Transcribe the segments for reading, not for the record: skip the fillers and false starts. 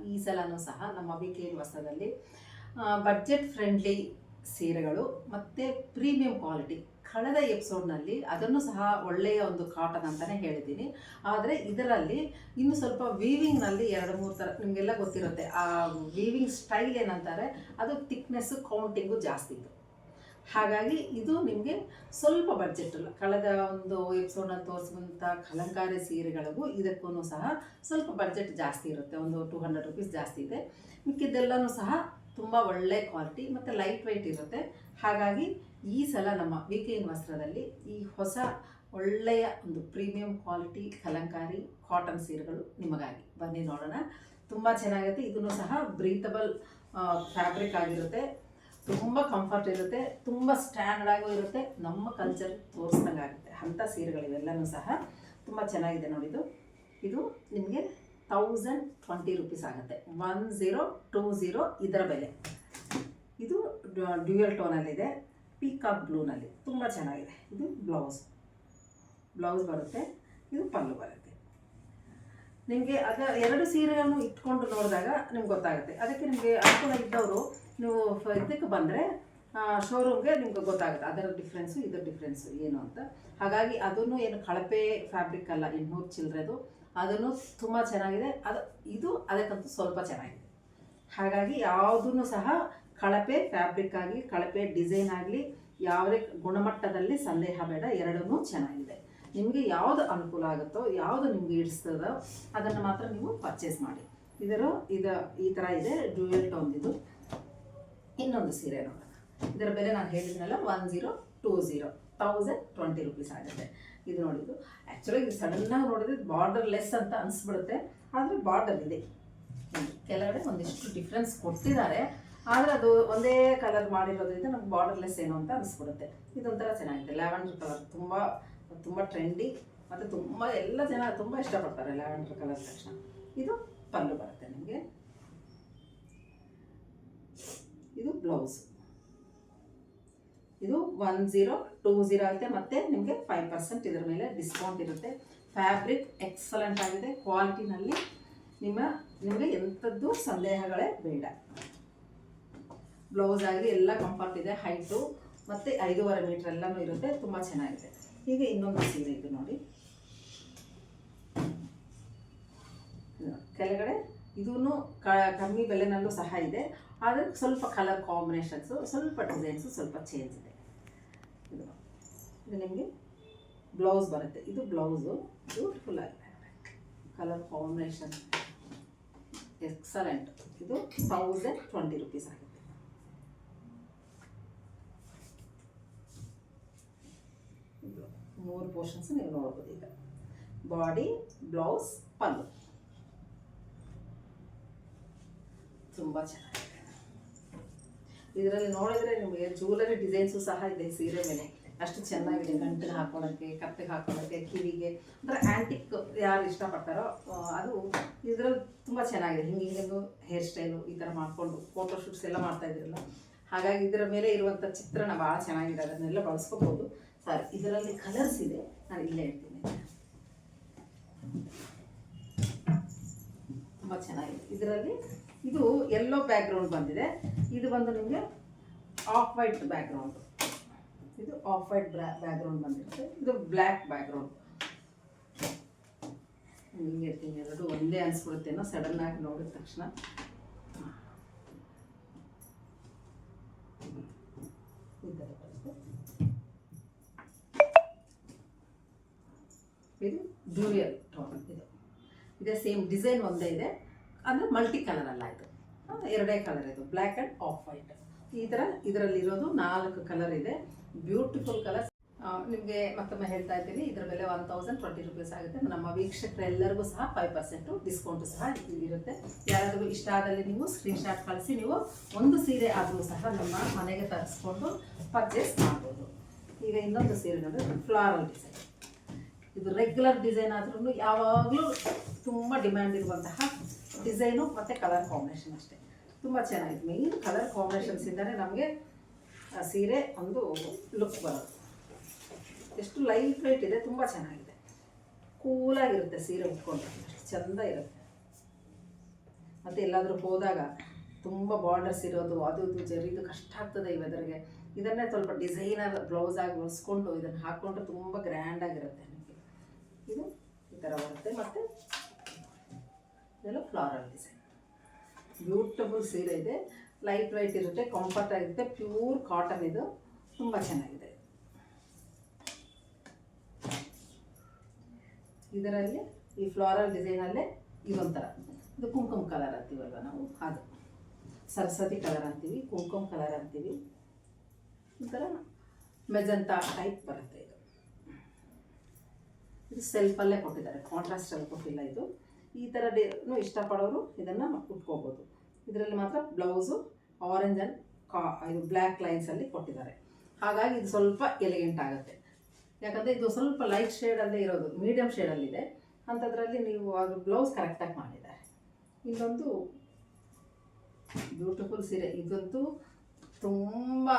ಈ ಸಲನೂ ಸಹ ನಮ್ಮ ವೀಕ್ಲಿ ವಸ್ತ್ರದಲ್ಲಿ ಬಡ್ಜೆಟ್ ಫ್ರೆಂಡ್ಲಿ ಸೀರೆಗಳು ಮತ್ತು ಪ್ರೀಮಿಯಂ ಕ್ವಾಲಿಟಿ. ಕಳೆದ ಎಪಿಸೋಡ್ನಲ್ಲಿ ಅದನ್ನು ಸಹ ಒಳ್ಳೆಯ ಒಂದು ಕಾಟನ್ ಅಂತಲೇ ಹೇಳಿದ್ದೀನಿ. ಆದರೆ ಇದರಲ್ಲಿ ಇನ್ನು ಸ್ವಲ್ಪ ವೀವಿಂಗ್ನಲ್ಲಿ 2-3 ಥರ ನಿಮಗೆಲ್ಲ ಗೊತ್ತಿರುತ್ತೆ. ಆ ವೀವಿಂಗ್ ಸ್ಟೈಲ್ ಏನಂತಾರೆ, ಅದು ಥಿಕ್ನೆಸ್ಸು ಕೌಂಟಿಂಗು ಜಾಸ್ತಿ ಇತ್ತು. ಹಾಗಾಗಿ ಇದು ನಿಮಗೆ ಸ್ವಲ್ಪ ಬಡ್ಜೆಟ್ ಕಳೆದ ಒಂದು ಎಪಿಸೋಡ್ನಲ್ಲಿ ತೋರಿಸುವಂಥ ಕಲಂಕಾರಿ ಸೀರೆಗಳಿಗೂ ಇದಕ್ಕೂ ಸಹ ಸ್ವಲ್ಪ ಬಡ್ಜೆಟ್ ಜಾಸ್ತಿ ಇರುತ್ತೆ. ಒಂದು 200 ರುಪೀಸ್ ಜಾಸ್ತಿ ಇದೆ. ಮಿಕ್ಕಿದ್ದೆಲ್ಲನೂ ಸಹ ತುಂಬ ಒಳ್ಳೆ ಕ್ವಾಲಿಟಿ ಮತ್ತು ಲೈಟ್ ವೆಯ್ಟ್ ಇರುತ್ತೆ. ಹಾಗಾಗಿ ಈ ಸಲ ನಮ್ಮ ವೀಕೆಂಡ್ ವಸ್ತ್ರದಲ್ಲಿ ಈ ಹೊಸ ಒಳ್ಳೆಯ ಒಂದು ಪ್ರೀಮಿಯಂ ಕ್ವಾಲಿಟಿ ಕಲಂಕಾರಿ ಕಾಟನ್ ಸೀರೆಗಳು ನಿಮಗಾಗಿ ಬನ್ನಿ ನೋಡೋಣ. ತುಂಬ ಚೆನ್ನಾಗಿರುತ್ತೆ. ಇದನ್ನು ಸಹ ಬ್ರೀತಬಲ್ ಫ್ಯಾಬ್ರಿಕ್ ಆಗಿರುತ್ತೆ. ತುಂಬ ಕಂಫರ್ಟ್ ಇರುತ್ತೆ, ತುಂಬ ಸ್ಟ್ಯಾಂಡರ್ಡ್ ಆಗು ಇರುತ್ತೆ, ನಮ್ಮ ಕಲ್ಚರ್ ತೋರಿಸ್ದಂಗೆ ಆಗುತ್ತೆ ಅಂಥ ಸೀರೆಗಳಿವೆಲ್ಲನೂ ಸಹ ತುಂಬ ಚೆನ್ನಾಗಿದೆ ನೋಡಿದ್ದು. ಇದು ನಿಮಗೆ 1020 ರುಪೀಸ್ ಆಗುತ್ತೆ. 1020 ಇದರ ಬೆಲೆ. ಇದು ಡ್ಯೂಯಲ್ ಟೋನಲ್ಲಿದೆ, ಪೀಕಾಕ್ ಬ್ಲೂನಲ್ಲಿ ತುಂಬ ಚೆನ್ನಾಗಿದೆ. ಇದು ಬ್ಲೌಸ್ ಬರುತ್ತೆ, ಇದು ಪಲ್ಲು ಬರುತ್ತೆ. ನಿಮಗೆ ಎರಡು ಸೀರೆಯನ್ನು ಇಟ್ಕೊಂಡು ನೋಡಿದಾಗ ನಿಮ್ಗೆ ಗೊತ್ತಾಗುತ್ತೆ. ಅದಕ್ಕೆ ನಿಮಗೆ ಅನುಕೂಲ ಇದ್ದವರು ನೀವು ಇದಕ್ಕೆ ಬಂದರೆ ಶೋರೂಮ್ಗೆ ನಿಮ್ಗೆ ಗೊತ್ತಾಗುತ್ತೆ ಅದರ ಡಿಫ್ರೆನ್ಸು ಇದರ ಡಿಫ್ರೆನ್ಸು ಏನು ಅಂತ. ಹಾಗಾಗಿ ಅದನ್ನು ಏನು ಕಳಪೆ ಫ್ಯಾಬ್ರಿಕ್ ಅಲ್ಲ, 800 ಚಿಲ್ಲರೆದು, ಅದನ್ನು ತುಂಬ ಚೆನ್ನಾಗಿದೆ. ಇದು ಅದಕ್ಕಂತೂ ಸ್ವಲ್ಪ ಚೆನ್ನಾಗಿದೆ. ಹಾಗಾಗಿ ಯಾವುದೂ ಸಹ ಕಳಪೆ ಫ್ಯಾಬ್ರಿಕ್ ಆಗಲಿ ಕಳಪೆ ಡಿಸೈನ್ ಆಗಲಿ ಯಾವುದೇ ಗುಣಮಟ್ಟದಲ್ಲಿ ಸಂದೇಹ ಬೇಡ, ಎರಡನ್ನೂ ಚೆನ್ನಾಗಿದೆ. ನಿಮಗೆ ಯಾವುದು ಅನುಕೂಲ ಆಗುತ್ತೋ, ಯಾವುದು ನಿಮಗೆ ಇಡಿಸ್ತದೋ ಅದನ್ನು ಮಾತ್ರ ನೀವು ಪರ್ಚೇಸ್ ಮಾಡಿ. ಈ ಥರ ಇದೆ ಡ್ಯೂಯಲ್ ಟೋನ್ದಿದು. ಇನ್ನೊಂದು ಸೀರೆ ನೋಡೋಣ. ಇದರ ಬೆಲೆ ನಾನು ಹೇಳಿದ್ನಲ್ಲ 1020 ರುಪೀಸ್ ಆಗುತ್ತೆ. ಇದು ನೋಡಿದ್ದು ಆ್ಯಕ್ಚುಲಿ ಇದು ಸಡನ್ನಾಗಿ ನೋಡಿದ್ರೆ ಬಾರ್ಡರ್ ಲೆಸ್ ಅಂತ ಅನಿಸ್ಬಿಡುತ್ತೆ, ಆದರೆ ಬಾರ್ಡರ್ ಇದೆ. ಕೆಳಗಡೆ ಒಂದಿಷ್ಟು ಡಿಫ್ರೆನ್ಸ್ ಕೊಟ್ಟಿದ್ದಾರೆ, ಆದರೆ ಅದು ಒಂದೇ ಕಲರ್ ಮಾಡಿರೋದ್ರಿಂದ ನಮ್ಗೆ ಬಾರ್ಡರ್ ಲೆಸ್ ಏನು ಅಂತ ಅನಿಸ್ಬಿಡುತ್ತೆ. ಇದೊಂಥರ ಚೆನ್ನಾಗಿದೆ, ಲ್ಯಾವೆಂಡರ್ ಕಲರ್ ತುಂಬ ಟ್ರೆಂಡಿ ಮತ್ತು ಎಲ್ಲ ಜನ ತುಂಬ ಇಷ್ಟಪಡ್ತಾರೆ ಲ್ಯಾವೆಂಡರ್ ಕಲರ್ ತಕ್ಷಣ. ಇದು ಪಲ್ಲು ಬರುತ್ತೆ ನಿಮಗೆ. ಇದು ಬ್ಲೌಸ್. ಇದು 1020 ಆಗುತ್ತೆ. ಮತ್ತು ನಿಮಗೆ 5% ಇದರ ಮೇಲೆ ಡಿಸ್ಕೌಂಟ್ ಇರುತ್ತೆ. ಫ್ಯಾಬ್ರಿಕ್ ಎಕ್ಸಲೆಂಟ್ ಆಗಿದೆ. ಕ್ವಾಲಿಟಿನಲ್ಲಿ ನಿಮಗೆ ಎಂಥದ್ದು ಸಂದೇಹಗಳೇ ಬೇಡ. ಬ್ಲೌಸ್ ಆಗಲಿ ಎಲ್ಲ ಕಂಫರ್ಟ್ ಇದೆ. ಹೈಟು ಮತ್ತು 5.5 ಮೀಟರ್ ಎಲ್ಲನೂ ಇರುತ್ತೆ. ತುಂಬ ಚೆನ್ನಾಗಿದೆ. ಈಗ ಇನ್ನೊಂದು ಸೀರೆ ಇದು ನೋಡಿ. ಕೆಳಗಡೆ ಇದೂ ಕಮ್ಮಿ ಬೆಲೆನಲ್ಲೂ ಸಹ ಇದೆ, ಆದರೆ ಸ್ವಲ್ಪ ಕಲರ್ ಕಾಂಬಿನೇಷನ್ಸು, ಸ್ವಲ್ಪ ಡಿಸೈನ್ಸು ಸ್ವಲ್ಪ ಚೇಂಜ್ ಇದೆ. ಇದು ನಿಮಗೆ ಬ್ಲೌಸ್ ಬರುತ್ತೆ. ಇದು ಬ್ಲೌಸು ಬ್ಯೂಟಿಫುಲ್ ಆಗಿದೆ, ಕಲರ್ ಕಾಂಬಿನೇಷನ್ ಎಕ್ಸಲೆಂಟ್. ಇದು 1020 ರುಪೀಸ್ ಆಗುತ್ತೆ. ಮೂರು ಪೋರ್ಷನ್ಸ್ ನೀವು ನೋಡ್ಬೋದು. ಈಗ ಬಾಡಿ, ಬ್ಲೌಸ್, ಪಲ್ಲು ತುಂಬ ಚೆನ್ನಾಗಿದೆ. ಇದರಲ್ಲಿ ನೋಡಿದ್ರೆ ನಿಮಗೆ ಜ್ಯುವೆಲರಿ ಡಿಸೈನ್ಸು ಸಹ ಇದೆ ಸೀರೆ ಮೇಲೆ. ಅಷ್ಟು ಚೆನ್ನಾಗಿದೆ. ಗಂಟಿಗೆ ಹಾಕೊಳ್ಳೋಕ್ಕೆ, ಕತ್ತಿಗೆ ಹಾಕೊಳ್ಳೋಕ್ಕೆ, ಕಿವಿಗೆ, ಅಂದರೆ ಆ್ಯಂಟಿಕ್ ಯಾರು ಇಷ್ಟಪಡ್ತಾರೋ ಅದು ಇದರಲ್ಲಿ ತುಂಬ ಚೆನ್ನಾಗಿದೆ. ಹಿಂಗಿಂದು ಹೇರ್ ಸ್ಟೈಲು ಈ ಥರ ಮಾಡಿಕೊಂಡು ಫೋಟೋ ಶೂಟ್ಸ್ ಎಲ್ಲ ಮಾಡ್ತಾಯಿದ್ರಲ್ಲ, ಹಾಗಾಗಿ ಇದರ ಮೇಲೆ ಇರುವಂಥ ಚಿತ್ರಣ ಭಾಳ ಚೆನ್ನಾಗಿದೆ. ಅದನ್ನೆಲ್ಲ ಬಳಸ್ಕೋಬೋದು. ಸರಿ, ಇದರಲ್ಲಿ ಕಲರ್ಸ್ ಇದೆ, ನಾನು ಇಲ್ಲೇ ಹೇಳ್ತೀನಿ. ತುಂಬ ಚೆನ್ನಾಗಿದೆ. ಇದರಲ್ಲಿ ಇದು ಯೆಲ್ಲೋ ಬ್ಯಾಕ್ಗ್ರೌಂಡ್ ಬಂದಿದೆ. ಇದು ಬಂದು ನಿಮಗೆ ಆಫ್ ವೈಟ್ ಬ್ಯಾಕ್ಗ್ರೌಂಡು. ಇದು ಆಫ್ ವೈಟ್ ಬ್ಯಾಕ್ಗ್ರೌಂಡ್ ಬಂದಿರುತ್ತೆ. ಇದು ಬ್ಲ್ಯಾಕ್ ಬ್ಯಾಕ್ಗ್ರೌಂಡ್. ಹಿಂಗೆ ಹೇಳ್ತೀನಿ, ಎರಡು ಒಂದೇ ಅನಿಸ್ಬಿಡುತ್ತೇನೋ ಸಡನ್ನಾಗಿ ನೋಡಿದ ತಕ್ಷಣ. ಇದು ಡ್ಯೂಯಲ್ ಟೋನ್. ಇದೇ ಸೇಮ್ ಡಿಸೈನ್ ಒಂದೇ ಇದೆ, ಅಂದರೆ ಮಲ್ಟಿ ಕಲರ್ ಅಲ್ಲ. ಇದು ಎರಡೇ ಕಲರ್. ಇದು ಬ್ಲ್ಯಾಕ್ ಆ್ಯಂಡ್ ಆಫ್ ವೈಟ್. ಈ ಥರ ಇದರಲ್ಲಿರೋದು 4 ಕಲರ್ ಇದೆ. Beautiful colour. ನಿಮಗೆ ಮತ್ತೊಮ್ಮೆ ಹೇಳ್ತಾ ಇದ್ದೀನಿ, ಇದರ ಬೆಲೆ 1020 ರುಪೀಸ್ ಆಗುತ್ತೆ. ನಮ್ಮ ವೀಕ್ಷಕರೆಲ್ಲರಿಗೂ ಸಹ 5% ಡಿಸ್ಕೌಂಟು ಸಹ ಇರುತ್ತೆ. ಯಾರಾದರೂ ಇಷ್ಟ ಆದಲ್ಲಿ ನೀವು ಸ್ಕ್ರೀನ್ಶಾಟ್ ಕಳಿಸಿ ನೀವು ಒಂದು ಸೀರೆ ಆದರೂ ಸಹ ನಮ್ಮ ಮನೆಗೆ ತರಿಸ್ಕೊಂಡು ಪರ್ಚೇಸ್ ಮಾಡ್ಬೋದು. ಈಗ ಇನ್ನೊಂದು ಸೀರೆ ನೋಡಿ, ಫ್ಲಾರಲ್ ಡಿಸೈನ್. ಇದು ರೆಗ್ಯುಲರ್ ಡಿಸೈನ್ ಆದ್ರೂ ಯಾವಾಗಲೂ ತುಂಬ ಡಿಮ್ಯಾಂಡ್ ಇರುವಂತಹ ಡಿಸೈನು ಮತ್ತು ಕಲರ್ ಕಾಂಬಿನೇಷನ್ ಅಷ್ಟೇ. ತುಂಬ ಚೆನ್ನಾಗಿದೆ. ಮೇನ್ ಕಲರ್ ಕಾಂಬಿನೇಷನ್ಸಿಂದಲೇ ನಮಗೆ ಆ ಸೀರೆ ಒಂದು ಲುಕ್ ಬರೋದು. ಎಷ್ಟು ಲೈಟ್ ವೆಯ್ಟ್ ಇದೆ, ತುಂಬ ಚೆನ್ನಾಗಿದೆ. ಕೂಲಾಗಿರುತ್ತೆ ಸೀರೆ ಉಟ್ಕೊಂಡ್ರೆ, ಎಷ್ಟು ಚೆಂದ ಇರುತ್ತೆ. ಮತ್ತು ಎಲ್ಲಾದರೂ ಹೋದಾಗ ತುಂಬ ಬಾರ್ಡರ್ಸ್ ಇರೋದು ಅದು ಇದು ಜರಿದು ಕಷ್ಟ ಆಗ್ತದೆ ಈ ವೆದರ್ಗೆ. ಇದನ್ನೇ ಸ್ವಲ್ಪ ಡಿಸೈನರ್ ಬ್ಲೌಸ್ ಆಗಿ ಹೊಲಿಸ್ಕೊಂಡು ಇದನ್ನು ಹಾಕ್ಕೊಂಡ್ರೆ ತುಂಬ ಗ್ರ್ಯಾಂಡಾಗಿರುತ್ತೆ ನಿಮಗೆ. ಇದು ಈ ಥರ ಬರುತ್ತೆ. ಮತ್ತು ಇದೆಲ್ಲ ಫ್ಲಾರಲ್ ಡಿಸೈನ್, ಬ್ಯೂಟಿಫುಲ್ ಸೀರೆ ಇದೆ. ಲೈಟ್ ವೈಟ್ ಇರುತ್ತೆ, ಕಂಫರ್ಟ್ ಆಗಿರುತ್ತೆ, ಪ್ಯೂರ್ ಕಾಟನ್. ಇದು ತುಂಬ ಚೆನ್ನಾಗಿದೆ. ಇದರಲ್ಲಿ ಈ ಫ್ಲಾರಲ್ ಡಿಸೈನಲ್ಲೇ ಇದೊಂಥರ, ಇದು ಕುಂಕುಮ ಕಲರ್ ಅಂತೀವಲ್ವ ನಾವು, ಅದು ಸರಸ್ವತಿ ಕಲರ್ ಅಂತೀವಿ, ಕುಂಕುಮ ಕಲರ್ ಅಂತೀವಿ. ಒಂಥರ ಮೆಜಂತಾ ಟೈಪ್ ಬರುತ್ತೆ. ಇದು ಸೆಲ್ಫಲ್ಲೇ ಕೊಟ್ಟಿದ್ದಾರೆ, ಕಾಂಟ್ರಾಸ್ಟಲ್ಲಿ ಕೊಟ್ಟಿಲ್ಲ. ಇದು ಈ ಥರ ಇಷ್ಟಪಡೋರು ಇದನ್ನು ಉಟ್ಕೋಬೋದು. ಇದರಲ್ಲಿ ಮಾತ್ರ ಬ್ಲೌಸು ಆರೆಂಜ್ ಆ್ಯಂಡ್ ಇದು ಬ್ಲ್ಯಾಕ್ ಲೈನ್ಸಲ್ಲಿ ಕೊಟ್ಟಿದ್ದಾರೆ. ಹಾಗಾಗಿ ಇದು ಸ್ವಲ್ಪ ಎಲಿಗೆಂಟ್ ಆಗುತ್ತೆ. ಯಾಕಂದರೆ ಇದು ಸ್ವಲ್ಪ ಲೈಟ್ ಶೇಡಲ್ಲೇ ಇರೋದು, ಮೀಡಿಯಮ್ ಶೇಡಲ್ಲಿದೆ. ಅಂಥದ್ರಲ್ಲಿ ನೀವು ಅದು ಬ್ಲೌಸ್ ಕರೆಕ್ಟಾಗಿ ಮಾಡಿದ್ದಾರೆ. ಇಲ್ಲೊಂದು ಬ್ಯೂಟಿಫುಲ್ ಸೀರೆ. ಇದಂತೂ ತುಂಬ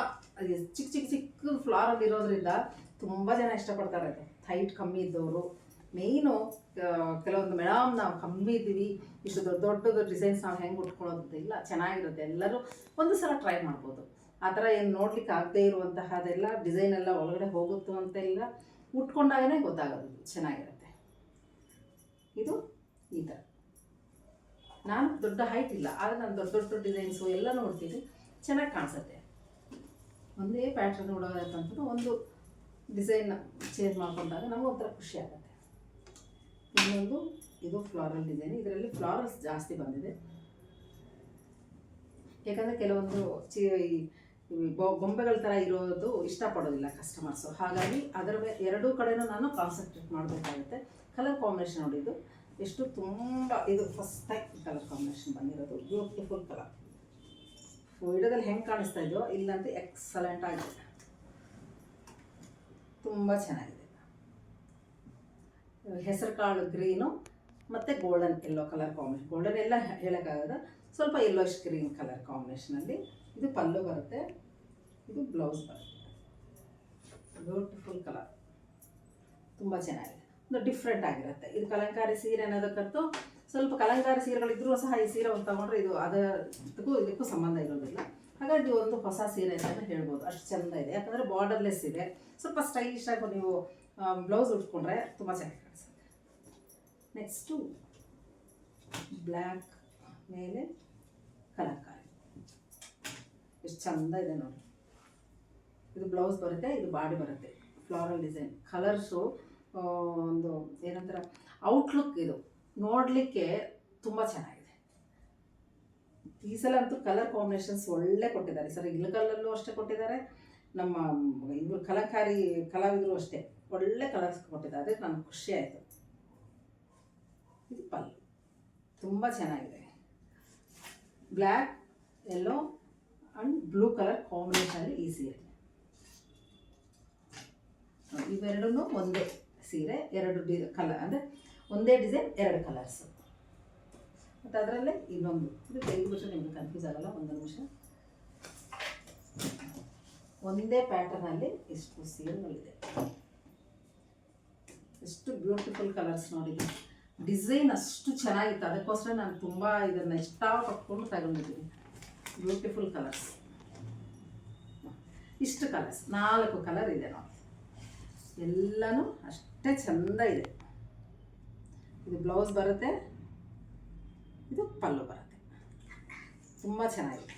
ಚಿಕ್ಕ ಚಿಕ್ಕ ಚಿಕ್ಕ ಫ್ಲಾರಲ್ಲಿ ಇರೋದ್ರಿಂದ ತುಂಬ ಜನ ಇಷ್ಟಪಡ್ತಾರೆ. ಅದು ಹೈಟ್ ಕಮ್ಮಿ ಇದ್ದವರು ಮೇಯ್ನು ಕೆಲವೊಂದು ಮೇಡಮ್ ನಾವು ಕಮ್ಮಿ ಇದ್ದೀವಿ, ಇಷ್ಟು ದೊಡ್ಡ ದೊಡ್ಡದು ಡಿಸೈನ್ಸ್ ನಾವು ಹೆಂಗೆ ಉಟ್ಕೊಳ್ಳೋದು ಇಲ್ಲ, ಚೆನ್ನಾಗಿರುತ್ತೆ. ಎಲ್ಲರೂ ಒಂದು ಸಲ ಟ್ರೈ ಮಾಡ್ಬೋದು. ಆ ಥರ ಏನು ನೋಡ್ಲಿಕ್ಕೆ ಆಗದೇ ಇರುವಂತಹದೆಲ್ಲ ಡಿಸೈನ್ ಎಲ್ಲ ಒಳಗಡೆ ಹೋಗುತ್ತೋ ಅಂತ ಇಲ್ಲ, ಉಟ್ಕೊಂಡಾಗೇ ಗೊತ್ತಾಗೋದು ಚೆನ್ನಾಗಿರುತ್ತೆ. ಇದು ಈ ಥರ. ನಾನು ದೊಡ್ಡ ಹೈಟ್ ಇಲ್ಲ, ಆದರೆ ನಾನು ದೊಡ್ಡ ದೊಡ್ಡ ಡಿಸೈನ್ಸು ಎಲ್ಲ ನೋಡ್ತೀನಿ, ಚೆನ್ನಾಗಿ ಕಾಣಿಸುತ್ತೆ. ಒಂದೇ ಪ್ಯಾಟ್ರನ್ ನೋಡೋದಕ್ಕಂತೂ ಒಂದು ಡಿಸೈನ್ ಚೇಂಜ್ ಮಾಡ್ಕೊಂಡಾಗ ನಮಗೂ ಒಂಥರ ಖುಷಿ ಆಗುತ್ತೆ. ಇನ್ನೊಂದು ಇದು ಫ್ಲಾರಲ್ ಡಿಸೈನ್. ಇದರಲ್ಲಿ ಫ್ಲಾರಲ್ಸ್ ಜಾಸ್ತಿ ಬಂದಿದೆ. ಯಾಕಂದರೆ ಕೆಲವೊಂದು ಗೊಂಬೆಗಳ ಥರ ಇರೋದು ಇಷ್ಟಪಡೋದಿಲ್ಲ ಕಸ್ಟಮರ್ಸು. ಹಾಗಾಗಿ ಅದರ ಎರಡೂ ಕಡೆನೂ ನಾನು ಕಾನ್ಸಂಟ್ರೇಟ್ ಮಾಡಬೇಕಾಗುತ್ತೆ. ಕಲರ್ ಕಾಂಬಿನೇಷನ್ ನೋಡಿದ್ದು ಎಷ್ಟು ತುಂಬ, ಇದು ಫಸ್ಟ್ ಟೈಮ್ ಕಲರ್ ಕಾಂಬಿನೇಷನ್ ಬಂದಿರೋದು. Beautiful colour. ವಿಡಿಯೋದಲ್ಲಿ ಹೆಂಗೆ ಕಾಣಿಸ್ತಾ ಇದೆಯೋ ಇಲ್ಲಂತೂ ಎಕ್ಸಲೆಂಟ್ ಆಗಿದೆ, ತುಂಬ ಚೆನ್ನಾಗಿದೆ. ಹೆಸರು ಕಾಳು ಗ್ರೀನು ಮತ್ತು golden yellow colour combination. Golden ಎಲ್ಲ ಹೇಳೋಕ್ಕಾಗದ, ಸ್ವಲ್ಪ ಯೆಲ್ಲೋಶ್ ಗ್ರೀನ್ ಕಲರ್ ಕಾಂಬಿನೇಷನಲ್ಲಿ. ಇದು ಪಲ್ಲು ಬರುತ್ತೆ, ಇದು ಬ್ಲೌಸ್ ಬರುತ್ತೆ. ಬ್ಯೂಟಿಫುಲ್ ಕಲರ್, ತುಂಬ ಚೆನ್ನಾಗಿದೆ. ಒಂದು ಡಿಫ್ರೆಂಟ್ ಆಗಿರುತ್ತೆ. ಇದು ಕಲಂಕಾರಿ ಸೀರೆ ಅನ್ನೋದಕ್ಕಂತೂ ಸ್ವಲ್ಪ ಕಲಂಕಾರಿ ಸೀರೆಗಳಿದ್ರೂ ಸಹ ಈ ಸೀರೆ ಒಂದು ತೊಗೊಂಡ್ರೆ ಇದು ಅದಕ್ಕೂ ಇದಕ್ಕೂ ಸಂಬಂಧ ಇರೋದಿಲ್ಲ. ಹಾಗಾಗಿ ಒಂದು ಹೊಸ ಸೀರೆ ಅಂತಲೇ ಹೇಳ್ಬೋದು, ಅಷ್ಟು ಚೆಂದ ಇದೆ. ಯಾಕಂದರೆ ಬಾರ್ಡರ್ಲೆಸ್ ಇದೆ, ಸ್ವಲ್ಪ ಸ್ಟೈಲಿಶ್ ಆಗಿ ನೀವು ಬ್ಲೌಸ್ ಉಟ್ಕೊಂಡ್ರೆ ತುಂಬ ಚೆನ್ನಾಗಿ ಕಾಣಿಸುತ್ತೆ. ನೆಕ್ಸ್ಟು ಬ್ಲ್ಯಾಕ್ ಮೇಲೆ ಕಲಂಕಾರಿ, ಎಷ್ಟು ಚೆಂದ ಇದೆ ನೋಡಿ. ಇದು ಬ್ಲೌಸ್ ಬರುತ್ತೆ, ಇದು ಬಾಡಿ ಬರುತ್ತೆ. ಫ್ಲಾರಲ್ ಡಿಸೈನ್, ಕಲರ್ಸು ಒಂದು ಏನಂತಾರೆ ಔಟ್ಲುಕ್, ಇದು ನೋಡಲಿಕ್ಕೆ ತುಂಬ ಚೆನ್ನಾಗಿದೆ. ಈ ಸಲ ಅಂತೂ ಕಲರ್ ಕಾಂಬಿನೇಷನ್ಸ್ ಒಳ್ಳೆ ಕೊಟ್ಟಿದ್ದಾರೆ. ಸರ್ ಇಳಕಲ್ಲಲ್ಲೂ ಅಷ್ಟೇ ಕೊಟ್ಟಿದ್ದಾರೆ, ನಮ್ಮ ಇವರು ಕಲಂಕಾರಿ ಕಲಾವಿದರು ಅಷ್ಟೇ ಒಳ್ಳೆ ಕಲರ್ಸ್ ಕೊಟ್ಟಿದ್ದಾರೆ. ಅದಕ್ಕೆ ನನಗೆ ಖುಷಿ ಆಯಿತು. ಇದು ಪಲ್ಲು ತುಂಬ ಚೆನ್ನಾಗಿದೆ. Black, yellow and blue colour ಕಾಂಬಿನೇಷನಲ್ಲಿ ಈ ಸೀರೆ. ಇವೆರಡೂ ಒಂದೇ ಸೀರೆ, ಎರಡು ಕಲರ್ ಅಂದರೆ ಒಂದೇ ಡಿಸೈನ್, ಎರಡು ಕಲರ್ಸು. ಮತ್ತು ಅದರಲ್ಲೇ ಇನ್ನೊಂದು, ಇದು ತೆಗೆದುಬಿಟ್ರೆ ನಿಮಗೆ ಕನ್ಫ್ಯೂಸ್ ಆಗೋಲ್ಲ. ಒಂದು ನಿಮಿಷ. ಒಂದೇ ಪ್ಯಾಟರ್ನಲ್ಲಿ ಎಷ್ಟು ಸೀರೆಗಳಿದೆ, ಎಷ್ಟು ಬ್ಯೂಟಿಫುಲ್ ಕಲರ್ಸ್ ನೋಡಿದ್ದೀನಿ. ಡಿಸೈನ್ ಅಷ್ಟು ಚೆನ್ನಾಗಿತ್ತು, ಅದಕ್ಕೋಸ್ಕರ ನಾನು ತುಂಬ ಇದನ್ನು ಇಷ್ಟಪಟ್ಕೊಂಡು ತಗೊಂಡಿದ್ದೀನಿ. ಬ್ಯೂಟಿಫುಲ್ ಕಲರ್ಸ್, ಇಷ್ಟು ಕಲರ್ಸ್, 4 ಕಲರ್ ಇದೆ ನೋಡಿ. ಎಲ್ಲನೂ ಅಷ್ಟೇ ಚೆಂದ ಇದೆ. ಇದು ಬ್ಲೌಸ್ ಬರುತ್ತೆ, ಇದು ಪಲ್ಲು ಬರುತ್ತೆ. ತುಂಬ ಚೆನ್ನಾಗಿದೆ.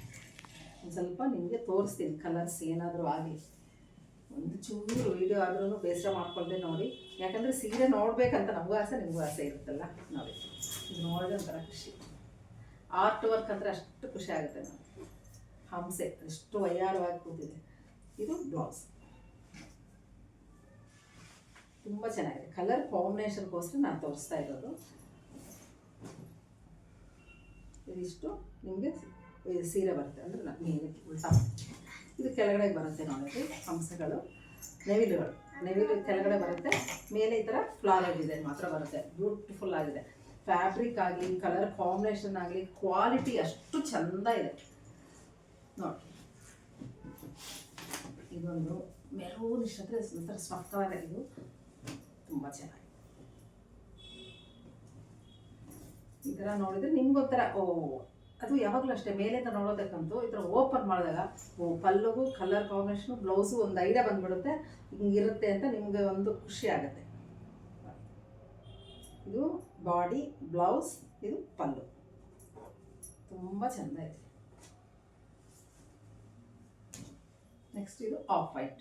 ಒಂದು ಸ್ವಲ್ಪ ನಿಮಗೆ ತೋರಿಸ್ತೀನಿ ಕಲರ್ಸ್ ಏನಾದರೂ ಆಗಲಿ. ಒಂದು ಚೂರು ವೀಡಿಯೋ ಆದ್ರೂ ಬೇಸರ ಮಾಡ್ಕೊಳ್ದೆ ನೋಡಿ. ಯಾಕಂದರೆ ಸೀರೆ ನೋಡಬೇಕಂತ ನಮಗೂ ಆಸೆ, ನಿಮಗೂ ಆಸೆ ಇರುತ್ತಲ್ಲ. ನೋಡಿ, ಇದು ನೋಡಿದ್ರೆ ಒಂಥರ ಖುಷಿ. ಆರ್ಟ್ ವರ್ಕ್ ಅಂದರೆ ಅಷ್ಟು ಖುಷಿ ಆಗುತ್ತೆ ನೋಡಿ. ಹಂಸೆ ಎಷ್ಟು ವಯ್ಯಾರವಾಗಿ ಕೂತಿದೆ. ಇದು ಬ್ಲೌಸ್ ತುಂಬ ಚೆನ್ನಾಗಿದೆ. ಕಲರ್ ಕಾಂಬಿನೇಷನ್ಗೋಸ್ಕರ ನಾನು ತೋರಿಸ್ತಾ ಇರೋದು. ಇದಿಷ್ಟು ನಿಮಗೆ ಸೀರೆ ಬರುತ್ತೆ, ಅಂದರೆ ಮೇಲೆ ಉಲ್ಟಾ ಇದು ಕೆಳಗಡೆ ಬರುತ್ತೆ ನೋಡಿ. ಹಂಸಗಳು, ನೆವಿಲು ಕೆಳಗಡೆ ಬರುತ್ತೆ, ಮೇಲೆ ಈ ಥರ ಫ್ಲಾರಲ್ ಡಿಸೈನ್ ಮಾತ್ರ ಬರುತ್ತೆ. ಬ್ಯೂಟಿಫುಲ್ ಆಗಿದೆ. ಫ್ಯಾಬ್ರಿಕ್ ಆಗಲಿ, ಕಲರ್ ಕಾಂಬಿನೇಷನ್ ಆಗಲಿ, ಕ್ವಾಲಿಟಿ ಅಷ್ಟು ಚೆಂದ ಇದೆ ನೋಡಿ. ಇದೊಂದು ಮೆರೂನ್ ಇಷ್ಟಂದರೆ ಒಂಥರ ಸ್ಮಫ್ ಕಲರ್. ಇದು ತುಂಬ ಚೆನ್ನಾಗಿದೆ. ಈ ಥರ ನೋಡಿದರೆ ನಿಮ್ಗೊಂಥರ ಓ, ಅದು ಯಾವಾಗಲೂ ಅಷ್ಟೇ ಮೇಲಿಂದ ನೋಡೋದಕ್ಕಂತೂ ಈ ಥರ ಓಪನ್ ಮಾಡಿದಾಗ ಓ ಪಲ್ಲುಗೂ ಕಲರ್ ಕಾಂಬಿನೇಷನು ಬ್ಲೌಸು ಒಂದು ಐಡಿಯಾ ಬಂದ್ಬಿಡುತ್ತೆ, ಹಿಂಗಿರುತ್ತೆ ಅಂತ ನಿಮಗೆ ಒಂದು ಖುಷಿ ಆಗುತ್ತೆ. ಇದು ಬಾಡಿ, ಬ್ಲೌಸ್, ಇದು ಪಲ್ಲು, ತುಂಬ ಚೆಂದ ಇದೆ. ನೆಕ್ಸ್ಟ್ ಇದು ಆಫ್ ವೈಟ್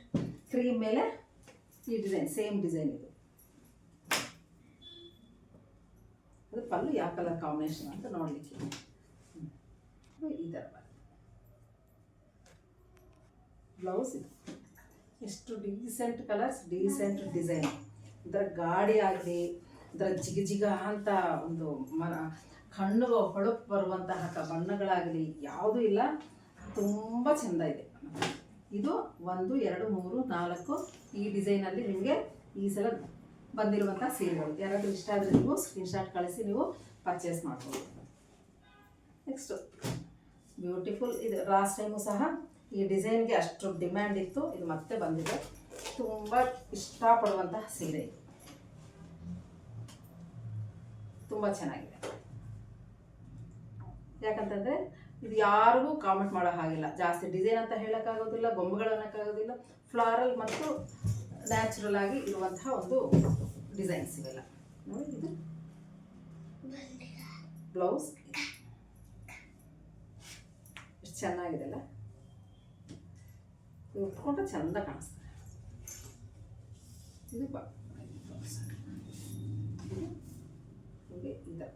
ಕ್ರೀಮ್ ಮೇಲೆ ಈ ಡಿಸೈನ್, ಸೇಮ್ ಡಿಸೈನ್ ಇದು. ಅದು ಪಲ್ಲು ಯಾವ ಕಲರ್ ಕಾಂಬಿನೇಷನ್ ಅಂತ ನೋಡಲಿಕ್ಕೆ ಈ ಥರ ಬ್ಲೌಸ್ ಇದು. ಎಷ್ಟು ಡೀಸೆಂಟ್ ಕಲರ್ಸ್, ಡೀಸೆಂಟ್ ಡಿಸೈನ್. ಇದರ ಗಾಡಿ ಆಗಲಿ, ಇದರ ಜಿಗ ಅಂತ ಒಂದು ಕಣ್ಣು ಹೊಳಪು ಬರುವಂತಹ ಬಣ್ಣಗಳಾಗಲಿ ಯಾವುದೂ ಇಲ್ಲ, ತುಂಬ ಚೆಂದ ಇದೆ. ಇದು 1 2 3 4 ಈ ಡಿಸೈನಲ್ಲಿ ನಿಮಗೆ ಈ ಸಲ ಬಂದಿರುವಂಥ ಸೀರೆಗಳು. ಯಾರಾದರೂ ಇಷ್ಟ ಆದರೆ ನೀವು ಸ್ಕ್ರೀನ್ಶಾಟ್ ಕಳಿಸಿ ನೀವು ಪರ್ಚೇಸ್ ಮಾಡ್ಬೋದು. ನೆಕ್ಸ್ಟು ಬ್ಯೂಟಿಫುಲ್, ಇದು ಲಾಸ್ಟ್ ಟೈಮು ಸಹ ಈ ಡಿಸೈನ್ಗೆ ಅಷ್ಟು ಡಿಮ್ಯಾಂಡ್ ಇತ್ತು, ಇದು ಮತ್ತೆ ಬಂದಿದೆ. ತುಂಬ ಇಷ್ಟಪಡುವಂತಹ ಸೀರೆ ಇದು, ತುಂಬ ಚೆನ್ನಾಗಿದೆ. ಯಾಕಂತಂದರೆ ಇದು ಯಾರಿಗೂ ಕಾಮೆಂಟ್ ಮಾಡೋ ಹಾಗಿಲ್ಲ, ಜಾಸ್ತಿ ಡಿಸೈನ್ ಅಂತ ಹೇಳೋಕ್ಕಾಗೋದಿಲ್ಲ, ಗೊಂಬೆಗಳು ಅನ್ನೋಕ್ಕಾಗೋದಿಲ್ಲ. ಫ್ಲಾರಲ್ ಮತ್ತು ನ್ಯಾಚುರಲ್ ಆಗಿ ಇರುವಂತಹ ಒಂದು ಡಿಸೈನ್ಸ್ ಇವೆಲ್ಲ ನೋಡಿ. ಇದು ಬ್ಲೌಸ್ ಎಷ್ಟು ಚೆನ್ನಾಗಿದೆ ಅಲ್ಲ, ಉಟ್ಕೊಂಡ್ರೆ ಚೆಂದ ಕಾಣಿಸ್ತದೆ. ಇದು ಹೀಗೆ ಈ ಥರ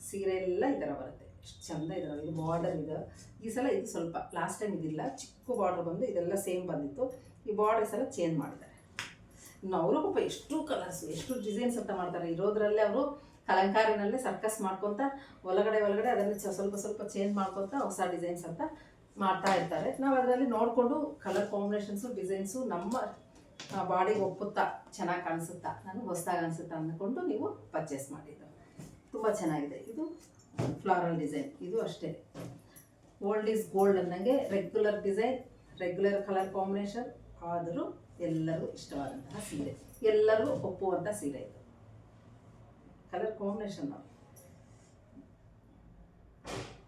ಸೀರೆ ಎಲ್ಲ ಈ ಥರ ಬರುತ್ತೆ, ಎಷ್ಟು ಚೆಂದ ಇದೆ. ಇದು ಬಾರ್ಡರ್ ಇದೆ ಈ ಸಲ, ಇದು ಸ್ವಲ್ಪ ಲಾಸ್ಟ್ ಟೈಮ್ ಇದಿಲ್ಲ, ಚಿಕ್ಕ ಬಾರ್ಡರ್ ಬಂದು ಇದೆಲ್ಲ ಸೇಮ್ ಬಂದಿತ್ತು. ಈ ಬಾರ್ಡರ್ ಈ ಸಲ ಚೇಂಜ್ ಮಾಡಿದ್ದಾರೆ. ಇನ್ನು ಅವರು ಪಾಪ ಎಷ್ಟು ಕಲರ್ಸ್, ಎಷ್ಟು ಡಿಸೈನ್ಸ್ ಅಂತ ಮಾಡ್ತಾರೆ. ಇರೋದ್ರಲ್ಲೇ ಅವರು ಕಲಂಕಾರಿನಲ್ಲೇ ಸರ್ಕಸ್ ಮಾಡ್ಕೊತ ಒಳಗಡೆ ಅದನ್ನು ಸ್ವಲ್ಪ ಚೇಂಜ್ ಮಾಡ್ಕೊತ ಹೊಸ ಡಿಸೈನ್ಸ್ ಅಂತ ಮಾಡ್ತಾ ಇರ್ತಾರೆ. ನಾವು ಅದರಲ್ಲಿ ನೋಡಿಕೊಂಡು ಕಲರ್ ಕಾಂಬಿನೇಷನ್ಸು, ಡಿಸೈನ್ಸು ನಮ್ಮ ಬಾಡಿಗೆ ಒಪ್ಪುತ್ತಾ, ಚೆನ್ನಾಗಿ ಕಾಣಿಸುತ್ತಾ, ನನಗೆ ಹೊಸದಾಗಿ ಅನಿಸುತ್ತಾ ಅಂದ್ಕೊಂಡು ನೀವು ಪರ್ಚೇಸ್ ಮಾಡಿದ್ದು. ತುಂಬ ಚೆನ್ನಾಗಿದೆ. ಇದು ಫ್ಲಾರಲ್ ಡಿಸೈನ್, ಇದು ಅಷ್ಟೇ ಓಲ್ಡ್ ಈಸ್ ಗೋಲ್ಡ್ ಅನ್ನಂಗೆ regular design, regular colour combination, ಆದರೂ ಎಲ್ಲರೂ ಇಷ್ಟವಾದಂತಹ ಸೀರೆ, ಎಲ್ಲರೂ ಒಪ್ಪುವಂಥ ಸೀರೆ ಇದು. ಕಲರ್ ಕಾಂಬಿನೇಷನ್ ನೋಡಿ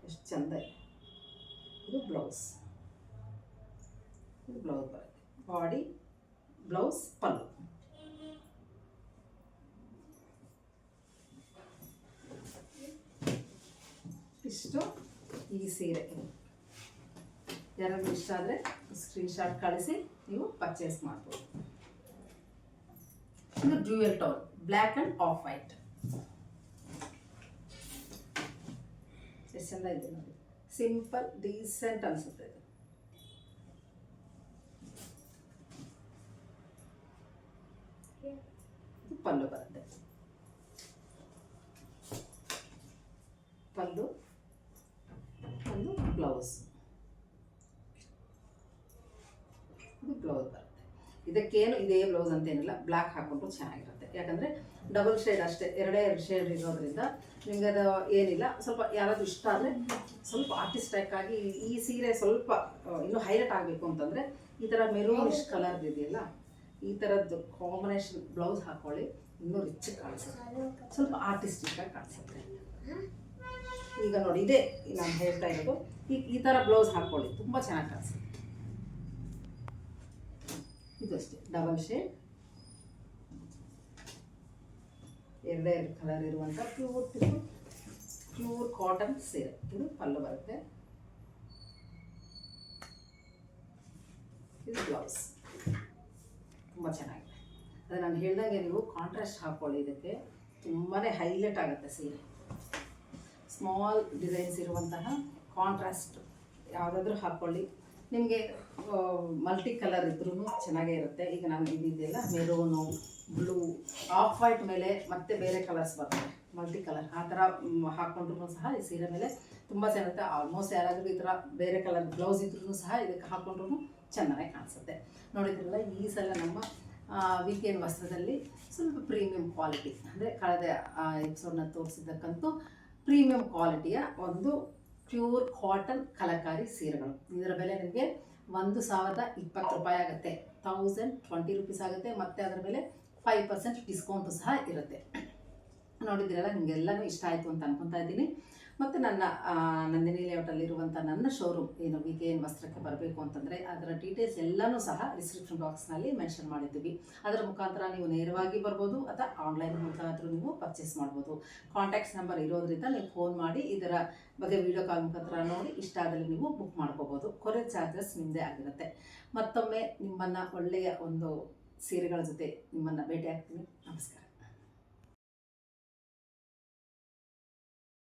ಎಷ್ಟು ಚೆಂದ ಇದೆ. ಇದು ಬ್ಲೌಸ್, ಇದು ಬ್ಲೌಸ್ ಬರುತ್ತೆ, ಬಾಡಿ, ಬ್ಲೌಸ್, ಪಲ್ಲು. ಇಷ್ಟು ಈ ಸೀರೆ. ಯಾರಾದ್ರೂ ಇಷ್ಟ ಆದರೆ ಸ್ಕ್ರೀನ್ಶಾಟ್ ಕಳಿಸಿ ನೀವು ಪರ್ಚೇಸ್ ಮಾಡ್ಬೋದು. ಇದು dual tone, black and off white, ಎಷ್ಟು ಚೆಂದ ಇದೆ ನೋಡಿ. ಸಿಂಪಲ್ ಡೀಸೆಂಟ್ ಅನಿಸುತ್ತೆ ಇದು. ಪಲ್ಲು ಬರುತ್ತೆ, ಪಲ್ಲು ಒಂದು ಬ್ಲೌಸ್, ಇದು ಬ್ಲೌಸ್ ಬರುತ್ತೆ. ಇದಕ್ಕೇನು ಇದೇ ಬ್ಲೌಸ್ ಅಂತೇನಿಲ್ಲ, ಬ್ಲ್ಯಾಕ್ ಹಾಕ್ಕೊಂಡ್ರು ಚೆನ್ನಾಗಿರುತ್ತೆ. ಯಾಕಂದರೆ ಡಬಲ್ ಶೇಡ್ ಅಷ್ಟೇ, ಎರಡೇ 2 ಶೇಡ್ ಇರೋದ್ರಿಂದ ನಿಮಗೆ ಅದು ಏನಿಲ್ಲ. ಸ್ವಲ್ಪ ಯಾರಾದರೂ ಇಷ್ಟ ಆದರೆ ಸ್ವಲ್ಪ ಆರ್ಟಿಸ್ಟಿಕ್ ಆಗಿ ಈ ಸೀರೆ ಸ್ವಲ್ಪ ಇನ್ನೂ ಹೈಲೈಟ್ ಆಗಬೇಕು ಅಂತಂದರೆ ಈ ಥರ ಮೆರೂನಿಶ್ ಕಲರ್ದು ಇದೆಯಲ್ಲ, ಈ ಥರದ್ದು ಕಾಂಬಿನೇಷನ್ ಬ್ಲೌಸ್ ಹಾಕ್ಕೊಳ್ಳಿ, ಇನ್ನೂ ರಿಚ್ ಕಾಣಿಸುತ್ತೆ, ಸ್ವಲ್ಪ ಆರ್ಟಿಸ್ಟಿಕ್ಕಾಗಿ ಕಾಣಿಸುತ್ತೆ. ಈಗ ನೋಡಿ, ಇದೇ ನಾನು ಹೇಳ್ತಾ ಇರೋದು, ಈ ಥರ ಬ್ಲೌಸ್ ಹಾಕ್ಕೊಳ್ಳಿ, ತುಂಬ ಚೆನ್ನಾಗಿ ಕಾಣಿಸುತ್ತೆ. ಇದು ಅಷ್ಟೇ ಡಬಲ್ ಶೇಡ್, ಎರಡೇ ಕಲರ್ ಇರುವಂಥ ಪ್ಯೂರ್ ಕಾಟನ್ ಸೀರೆ. ಇದು ಪಲ್ಲು ಬರುತ್ತೆ, ಇದು ಬ್ಲೌಸ್, ತುಂಬ ಚೆನ್ನಾಗಿದೆ. ಅದೇ ನಾನು ಹೇಳಿದಾಗೆ ನೀವು ಕಾಂಟ್ರಾಸ್ಟ್ ಹಾಕ್ಕೊಳ್ಳಿ, ಇದಕ್ಕೆ ತುಂಬಾ ಹೈಲೈಟ್ ಆಗುತ್ತೆ ಸೀರೆ. ಸ್ಮಾಲ್ ಡಿಸೈನ್ಸ್ ಇರುವಂತಹ ಕಾಂಟ್ರಾಸ್ಟ್ ಯಾವುದಾದ್ರೂ ಹಾಕ್ಕೊಳ್ಳಿ. ನಿಮಗೆ ಮಲ್ಟಿ ಕಲರ್ ಇದ್ರೂ ಚೆನ್ನಾಗೇ ಇರುತ್ತೆ. ಈಗ ನಾನು ಇದೆಯಲ್ಲ ಮೆರೂನು, ಬ್ಲೂ, ಆಫ್ ವೈಟ್ ಮೇಲೆ ಮತ್ತೆ ಬೇರೆ ಕಲರ್ಸ್ ಬರ್ತವೆ, ಮಲ್ಟಿ ಕಲರ್, ಆ ಥರ ಹಾಕ್ಕೊಂಡ್ರೂ ಸಹ ಈ ಸೀರೆ ಮೇಲೆ ತುಂಬ ಚೆನ್ನಾಗಿರುತ್ತೆ. ಆಲ್ಮೋಸ್ಟ್ ಯಾರಾದರೂ ಈ ಥರ ಬೇರೆ ಕಲರ್ ಬ್ಲೌಸ್ ಇದ್ರೂ ಸಹ ಇದಕ್ಕೆ ಹಾಕ್ಕೊಂಡ್ರೂ ಚೆನ್ನಾಗಿ ಕಾಣಿಸುತ್ತೆ. ನೋಡಿದ್ರಲ್ಲ, ಈ ಸಲ ನಮ್ಮ ವೀಕೆಂಡ್ ವಸ್ತ್ರದಲ್ಲಿ ಸ್ವಲ್ಪ ಪ್ರೀಮಿಯಂ ಕ್ವಾಲಿಟಿ, ಅಂದರೆ ಕಳೆದ ಎಪಿಸೋಡ್ನ ತೋರಿಸಿದ್ದಕ್ಕಂತೂ ಪ್ರೀಮಿಯಂ ಕ್ವಾಲಿಟಿಯ ಒಂದು ಪ್ಯೂರ್ ಕಾಟನ್ ಕಲಕಾರಿ ಸೀರೆಗಳು. ಇದರ ಬೆಲೆ ನಿಮಗೆ 1020 ರೂಪಾಯಿ ಆಗುತ್ತೆ, 1020 ರೂಪೀಸ್ ಆಗುತ್ತೆ. ಮತ್ತು ಅದರ ಮೇಲೆ 5% ಡಿಸ್ಕೌಂಟು ಸಹ ಇರುತ್ತೆ. ನೋಡಿದ್ರಲ್ಲ, ನಿಮಗೆಲ್ಲನೂ ಇಷ್ಟ ಆಯಿತು ಅಂತ ಅನ್ಕೊತಾ ಇದ್ದೀನಿ. ಮತ್ತು ನನ್ನ ನಂದಿನಿ ಲೇಔಟಲ್ಲಿರುವಂಥ ನನ್ನ ಶೋರೂಮ್ ಏನು VKN ವಸ್ತ್ರಕ್ಕೆ ಬರಬೇಕು ಅಂತಂದರೆ ಅದರ ಡೀಟೇಲ್ಸ್ ಎಲ್ಲನೂ ಸಹ ಡಿಸ್ಕ್ರಿಪ್ಷನ್ ಬಾಕ್ಸ್ನಲ್ಲಿ ಮೆನ್ಷನ್ ಮಾಡಿದ್ದೀವಿ. ಅದರ ಮುಖಾಂತರ ನೀವು ನೇರವಾಗಿ ಬರ್ಬೋದು ಅಥವಾ ಆನ್ಲೈನ್ ಮುಖಾಂತರ ನೀವು ಪರ್ಚೇಸ್ ಮಾಡ್ಬೋದು. ಕಾಂಟ್ಯಾಕ್ಟ್ಸ್ ನಂಬರ್ ಇರೋದ್ರಿಂದ ನೀವು ಫೋನ್ ಮಾಡಿ ಇದರ ಬಗ್ಗೆ ವಿಡಿಯೋ ಕಾಲ್ ಮುಖಾಂತರ ನೋಡಿ ಇಷ್ಟ ಆದಲ್ಲಿ ನೀವು ಬುಕ್ ಮಾಡ್ಕೋಬೋದು. ಕೊರಿಯರ್ ಚಾರ್ಜಸ್ ನಿಮ್ಮದೇ ಆಗಿರುತ್ತೆ. ಮತ್ತೊಮ್ಮೆ ನಿಮ್ಮನ್ನು ಒಳ್ಳೆಯ ಒಂದು ಸೀರೆಗಳ ಜೊತೆ ನಿಮ್ಮನ್ನು ಭೇಟಿ ಆಗ್ತೀನಿ. ನಮಸ್ಕಾರ.